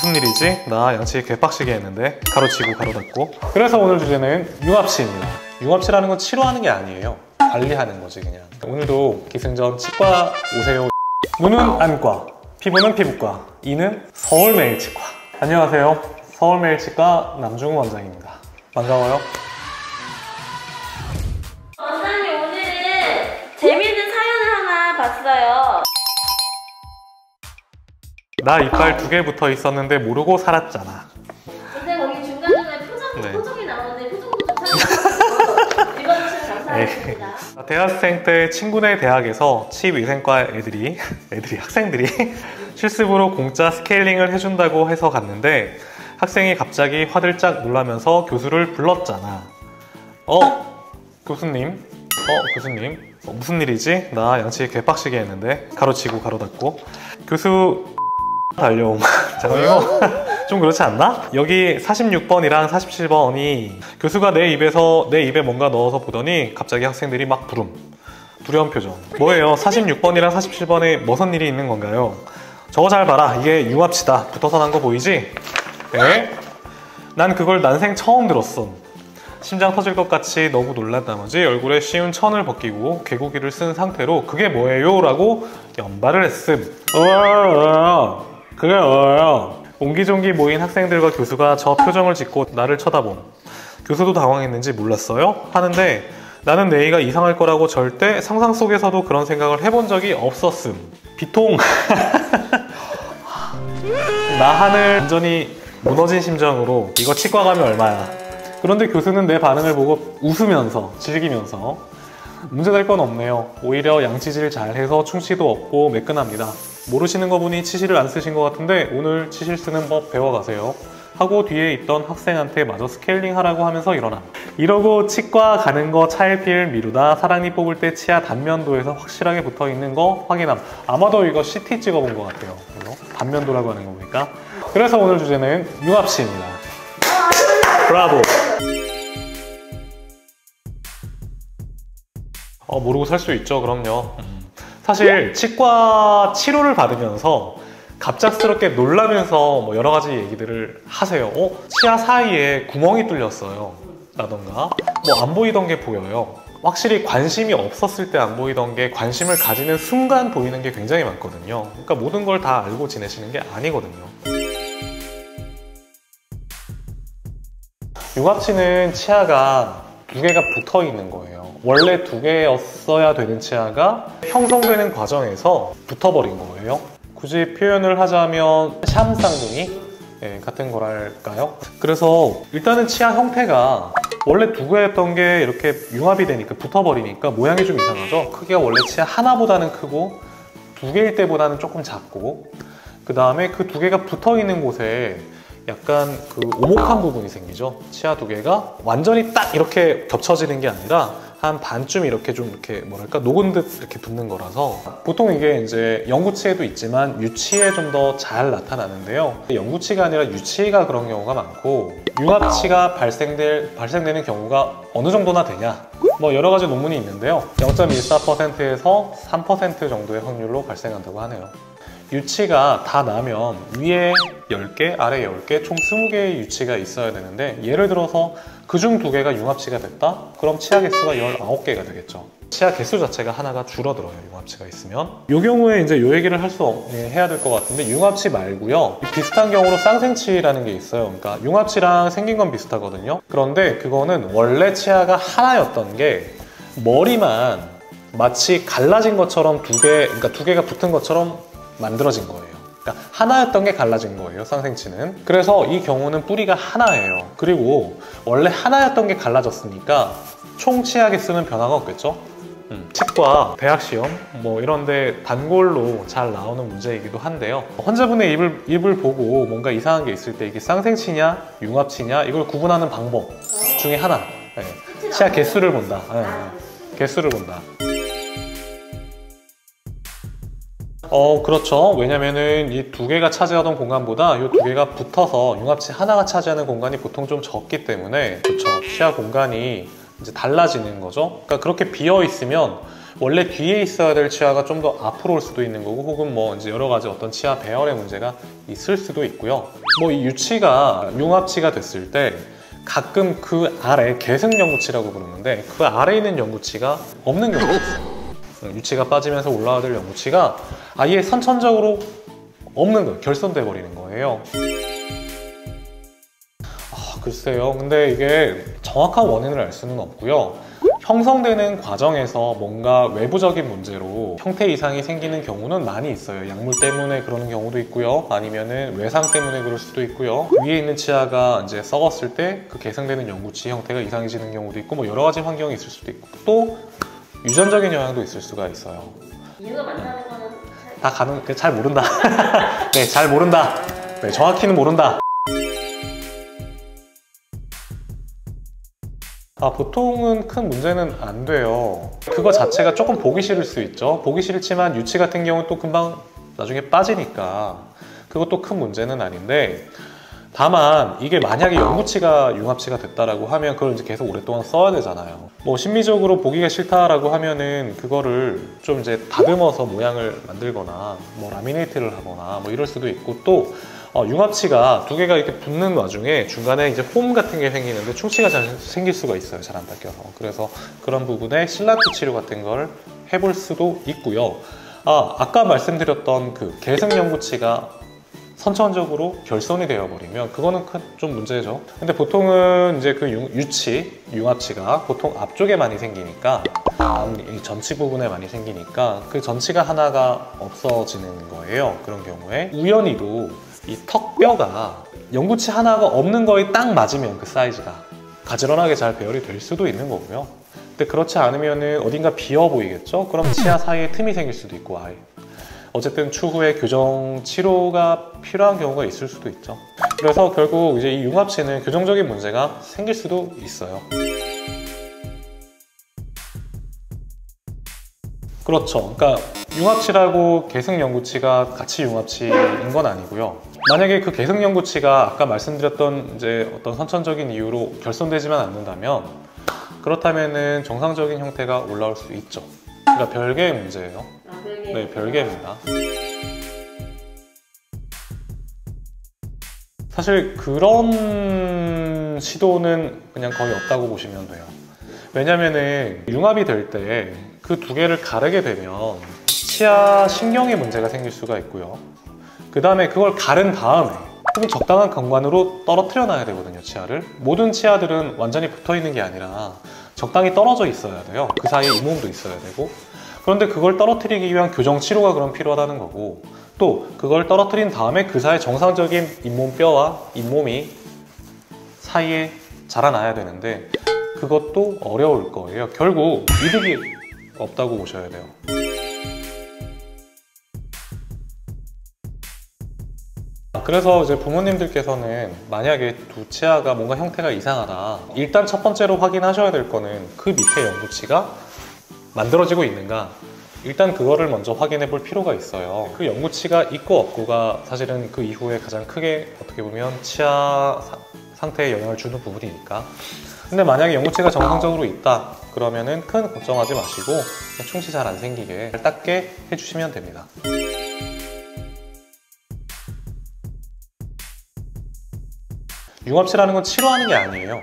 무슨 일이지? 나 양치 개빡시게 했는데 가로치고 가로 닫고. 그래서 오늘 주제는 융합치입니다. 융합치라는 건 치료하는 게 아니에요. 관리하는 거지 그냥. 오늘도 기승전 치과 오세요. 눈은 안과, 피부는 피부과, 이는 서울매일치과. 안녕하세요, 서울매일치과 남중훈 원장입니다. 반가워요. 원장님, 오늘은 재미있는 사연을 하나 봤어요. 나 이빨 2개 붙어 있었는데 모르고 살았잖아. 근데 거기 중간중간에 표정이 나오는데 표정도 좀 사용해주셔서 읽어주시면 감사하겠습니다. 대학생 때 친구네 대학에서 치위생과 학생들이 실습으로 공짜 스케일링을 해준다고 해서 갔는데 학생이 갑자기 화들짝 놀라면서 교수를 불렀잖아. 교수님? 무슨 일이지? 나 양치 개빡시게 했는데 가로치고 가로 닫고. 교수 달려옴. 잠깐만, 이거 좀 그렇지 않나? 여기 46번이랑 47번이 교수가 내 입에 뭔가 넣어서 보더니 갑자기 학생들이 막 두려운 표정. 뭐예요? 46번이랑 47번에 무슨 일이 있는 건가요? 저거 잘 봐라. 이게 융합치다. 붙어서 난 거 보이지? 네? 난 그걸 난생 처음 들었어. 심장 터질 것 같이 너무 놀란 나머지 얼굴에 씌운 천을 벗기고 개고기를 쓴 상태로 그게 뭐예요? 라고 연발을 했음. 그게 뭐예요? 옹기종기 모인 학생들과 교수가 저 표정을 짓고 나를 쳐다봄. 교수도 당황했는지 몰랐어요? 하는데 나는 내의가 이상할 거라고 절대 상상 속에서도 그런 생각을 해본 적이 없었음. 비통. 나 하늘 완전히 무너진 심정으로 이거 치과 가면 얼마야. 그런데 교수는 내 반응을 보고 웃으면서 즐기면서 문제될 건 없네요. 오히려 양치질 잘해서 충치도 없고 매끈합니다. 모르시는 거 보니 치실을 안 쓰신 것 같은데 오늘 치실 쓰는 법 배워가세요 하고 뒤에 있던 학생한테 마저 스케일링 하라고 하면서 일어나. 이러고 치과 가는 거 차일피일 미루다 사랑니 뽑을 때 치아 단면도에서 확실하게 붙어있는 거 확인함. 아마도 이거 CT 찍어본 것 같아요. 단면도라고 하는 거 보니까. 그래서 오늘 주제는 융합치입니다. 브라보. 모르고 살 수 있죠. 그럼요. 사실 치과 치료를 받으면서 갑작스럽게 놀라면서 뭐 여러 가지 얘기들을 하세요. 치아 사이에 구멍이 뚫렸어요 라던가 뭐 안 보이던 게 보여요. 확실히 관심이 없었을 때 안 보이던 게 관심을 가지는 순간 보이는 게 굉장히 많거든요. 그러니까 모든 걸 다 알고 지내시는 게 아니거든요. 융합치는 치아가 2개가 붙어 있는 거예요. 원래 2개였어야 되는 치아가 형성되는 과정에서 붙어버린 거예요. 굳이 표현을 하자면 샴쌍둥이 같은 거랄까요? 그래서 일단은 치아 형태가 원래 2개였던 게 이렇게 융합이 되니까 붙어버리니까 모양이 좀 이상하죠? 크기가 원래 치아 하나보다는 크고 2개일 때보다는 조금 작고, 그 다음에 그 2개가 붙어 있는 곳에 약간 그 오목한 부분이 생기죠. 치아 2개가 완전히 딱 이렇게 겹쳐지는 게 아니라 한 반쯤 이렇게 좀 이렇게 뭐랄까 녹은 듯 이렇게 붙는 거라서 보통 이게 이제 영구치에도 있지만 유치에 좀 더 잘 나타나는데요. 영구치가 아니라 유치가 그런 경우가 많고, 융합치가 발생되는 경우가 어느 정도나 되냐, 뭐 여러 가지 논문이 있는데요. 0.14%에서 3% 정도의 확률로 발생한다고 하네요. 유치가 다 나면 위에 10개, 아래 10개, 총 20개의 유치가 있어야 되는데 예를 들어서 그중 2개가 융합치가 됐다? 그럼 치아 개수가 19개가 되겠죠. 치아 개수 자체가 하나가 줄어들어요, 융합치가 있으면. 이 경우에 이제 이 얘기를 해야 될 것 같은데, 융합치 말고요, 비슷한 경우로 쌍생치라는 게 있어요. 그러니까 융합치랑 생긴 건 비슷하거든요. 그런데 그거는 원래 치아가 하나였던 게 머리만 마치 갈라진 것처럼 그러니까 2개가 붙은 것처럼 만들어진 거예요. 그러니까 하나였던 게 갈라진 거예요, 쌍생치는. 그래서 이 경우는 뿌리가 하나예요. 그리고 원래 하나였던 게 갈라졌으니까 총 치아 개수는 변화가 없겠죠? 치과, 대학시험 뭐 이런데 단골로 잘 나오는 문제이기도 한데요. 환자분의 입을 보고 뭔가 이상한 게 있을 때 이게 쌍생치냐 융합치냐 이걸 구분하는 방법 중에 하나. 치아 개수를 본다. 개수를 본다. 그렇죠. 왜냐면은 이 2개가 차지하던 공간보다 이 2개가 붙어서 융합치 하나가 차지하는 공간이 보통 좀 적기 때문에, 그렇죠, 치아 공간이 이제 달라지는 거죠. 그러니까 그렇게 비어 있으면 원래 뒤에 있어야 될 치아가 좀 더 앞으로 올 수도 있는 거고, 혹은 뭐 이제 여러 가지 어떤 치아 배열의 문제가 있을 수도 있고요. 뭐 이 유치가 융합치가 됐을 때 가끔 그 아래 계승연구치라고 부르는데, 그 아래에 있는 연구치가 없는 경우가 있어요. 유치가 빠지면서 올라와야 될 연구치가 아예 선천적으로 없는 거예요. 결손돼 버리는 거예요. 글쎄요. 근데 이게 정확한 원인을 알 수는 없고요. 형성되는 과정에서 뭔가 외부적인 문제로 형태 이상이 생기는 경우는 많이 있어요. 약물 때문에 그러는 경우도 있고요. 아니면은 외상 때문에 그럴 수도 있고요. 위에 있는 치아가 이제 썩었을 때 그 개성되는 연구치 형태가 이상해지는 경우도 있고, 뭐 여러 가지 환경이 있을 수도 있고, 또 유전적인 영향도 있을 수가 있어요. 이유가 많다는 거는 다 가는, 잘 모른다. 네, 잘 모른다. 네, 정확히는 모른다. 보통은 큰 문제는 안 돼요. 그거 자체가 조금 보기 싫을 수 있죠. 보기 싫지만 유치 같은 경우는 또 금방 나중에 빠지니까 그것도 큰 문제는 아닌데, 다만 이게 만약에 연구치가 융합치가 됐다라고 하면 그걸 이제 계속 오랫동안 써야 되잖아요. 뭐 심리적으로 보기가 싫다라고 하면은 그거를 좀 이제 다듬어서 모양을 만들거나 뭐 라미네이트를 하거나 뭐 이럴 수도 있고, 또 융합치가 두 개가 이렇게 붙는 와중에 중간에 이제 홈 같은 게 생기는데 충치가 잘 생길 수가 있어요. 잘 안 닦여서. 그래서 그런 부분에 실라트 치료 같은 걸 해볼 수도 있고요. 아까 말씀드렸던 그 계승연구치가 선천적으로 결손이 되어버리면 그거는 좀 문제죠. 근데 보통은 이제 그 융합치가 보통 앞쪽에 많이 생기니까, 이 전치 부분에 많이 생기니까 그 전치가 하나가 없어지는 거예요. 그런 경우에 우연히도 이 턱뼈가 연구치 하나가 없는 거에 딱 맞으면 그 사이즈가 가지런하게 잘 배열이 될 수도 있는 거고요. 근데 그렇지 않으면 어딘가 비어 보이겠죠? 그럼 치아 사이에 틈이 생길 수도 있고, 아예 어쨌든 추후에 교정 치료가 필요한 경우가 있을 수도 있죠. 그래서 결국 이제 이 융합치는 교정적인 문제가 생길 수도 있어요. 그렇죠. 그러니까 융합치라고 계승연구치가 같이 융합치인 건 아니고요. 만약에 그 계승연구치가 아까 말씀드렸던 이제 어떤 선천적인 이유로 결손되지만 않는다면, 그렇다면은 정상적인 형태가 올라올 수 있죠. 그러니까 별개의 문제예요. 네, 별개입니다. 사실 그런 시도는 그냥 거의 없다고 보시면 돼요. 왜냐면은 융합이 될 때 그 두 개를 가르게 되면 치아 신경에 문제가 생길 수가 있고요. 그 다음에 그걸 가른 다음에 혹은 적당한 공간으로 떨어뜨려 놔야 되거든요, 치아를. 모든 치아들은 완전히 붙어 있는 게 아니라 적당히 떨어져 있어야 돼요. 그 사이에 잇몸도 있어야 되고. 그런데 그걸 떨어뜨리기 위한 교정 치료가 그럼 필요하다는 거고, 또 그걸 떨어뜨린 다음에 그 사이 정상적인 잇몸뼈와 잇몸이 사이에 자라나야 되는데 그것도 어려울 거예요. 결국 이득이 없다고 보셔야 돼요. 그래서 이제 부모님들께서는 만약에 두 치아가 뭔가 형태가 이상하다, 일단 첫 번째로 확인하셔야 될 거는 그 밑에 연구치가 만들어지고 있는가, 일단 그거를 먼저 확인해 볼 필요가 있어요. 그 연구치가 있고 없고가 사실은 그 이후에 가장 크게 어떻게 보면 치아 상태에 영향을 주는 부분이니까. 근데 만약에 연구치가 정상적으로 있다 그러면은 큰 걱정하지 마시고 충치 잘 안 생기게 잘 닦게 해주시면 됩니다. 융합치라는 건 치료하는 게 아니에요.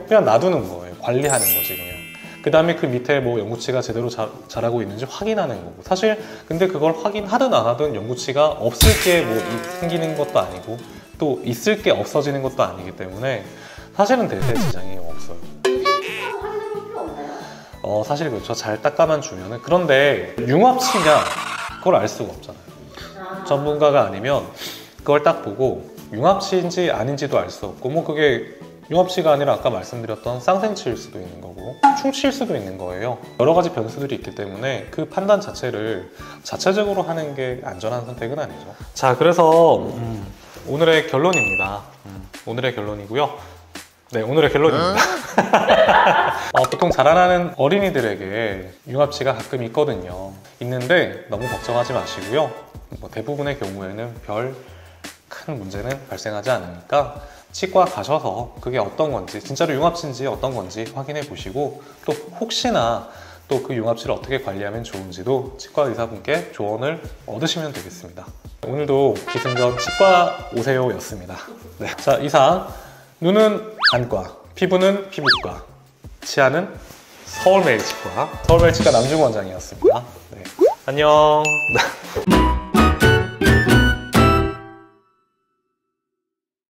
그냥 놔두는 거예요. 관리하는 거지 그냥. 그 다음에 그 밑에 뭐 연구치가 제대로 자라고 있는지 확인하는 거고. 사실 근데 그걸 확인하든 안 하든 연구치가 없을 게 뭐 생기는 것도 아니고 또 있을 게 없어지는 것도 아니기 때문에 사실은 대세 지장이 없어요. 사실 그렇죠. 잘 닦아만 주면은. 그런데 융합치냐 그걸 알 수가 없잖아요. 전문가가 아니면 그걸 딱 보고 융합치인지 아닌지도 알 수 없고, 뭐 그게 융합치가 아니라 아까 말씀드렸던 쌍생치일 수도 있는 거고 충치일 수도 있는 거예요. 여러 가지 변수들이 있기 때문에 그 판단 자체를 자체적으로 하는 게 안전한 선택은 아니죠. 자, 그래서 오늘의 결론입니다. 오늘의 결론이고요. 네, 오늘의 결론입니다. 보통 자라나는 어린이들에게 융합치가 가끔 있거든요. 있는데 너무 걱정하지 마시고요. 뭐 대부분의 경우에는 별 큰 문제는 발생하지 않으니까 치과 가셔서 그게 어떤 건지, 진짜로 융합치인지 어떤 건지 확인해 보시고, 또 혹시나 또 그 융합치를 어떻게 관리하면 좋은지도 치과 의사분께 조언을 얻으시면 되겠습니다. 오늘도 기승전 치과 오세요 였습니다. 네. 자, 이상 눈은 안과, 피부는 피부과, 치아는 서울매일치과, 서울매일치과 남중 원장이었습니다. 네. 안녕.